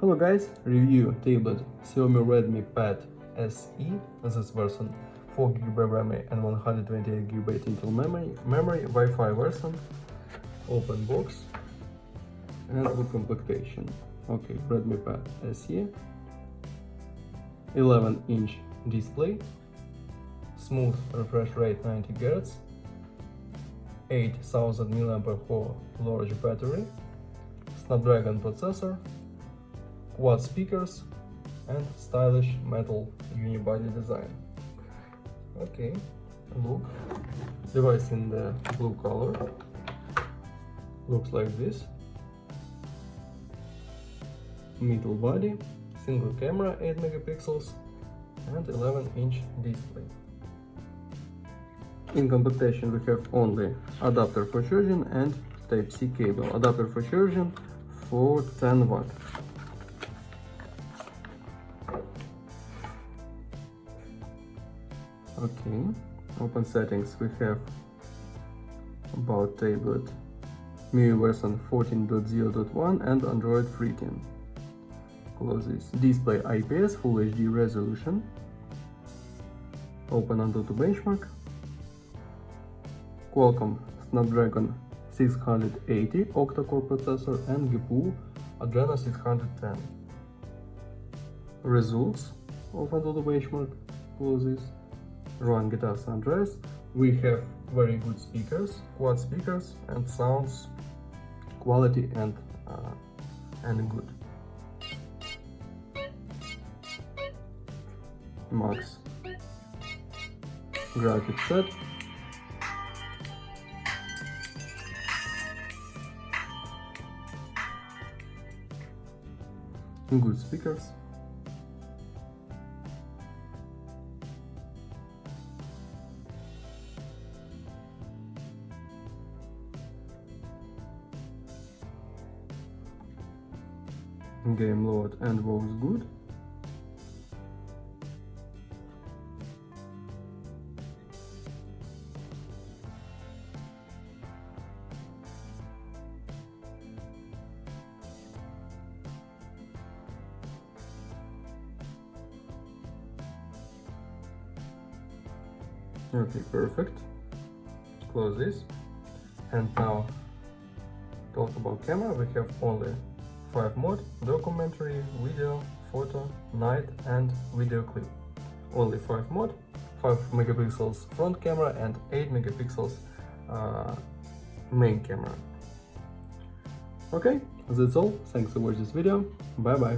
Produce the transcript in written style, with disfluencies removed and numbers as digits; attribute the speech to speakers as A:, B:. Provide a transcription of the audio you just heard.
A: Hello guys, review tablet Xiaomi Redmi Pad SE. This version 4GB RAM and 128GB internal memory, Wi-Fi version, open box and good completion. Okay, Redmi Pad SE, 11-inch display, smooth refresh rate 90 Hz, 8000 mAh large battery, Snapdragon processor, quad speakers and stylish metal unibody design. Okay, look, device in the blue color, looks like this. Metal body, single camera 8 megapixels and 11-inch display. In completion we have only adapter for charging and Type-C cable. Adapter for charging for 10 watt. Okay, open settings. We have about tablet, MIUI version 14.0.1 and Android 13. Close this. Display IPS Full HD resolution. Open Antutu benchmark. Qualcomm Snapdragon 680 octa-core processor and GPU Adreno 610. Results of Antutu benchmark. Close this. Run Guitar San Andreas. We have very good speakers, quad speakers, and sounds quality and good. Max graphic set. Good speakers. Game load and was good. Okay, perfect. Close this. And now talk about camera. We have only 5 modes: documentary, video, photo, night and video clip. Only 5 modes, 5 megapixels front camera and 8 megapixels main camera. Okay, that's all. Thanks for watching this video. Bye bye.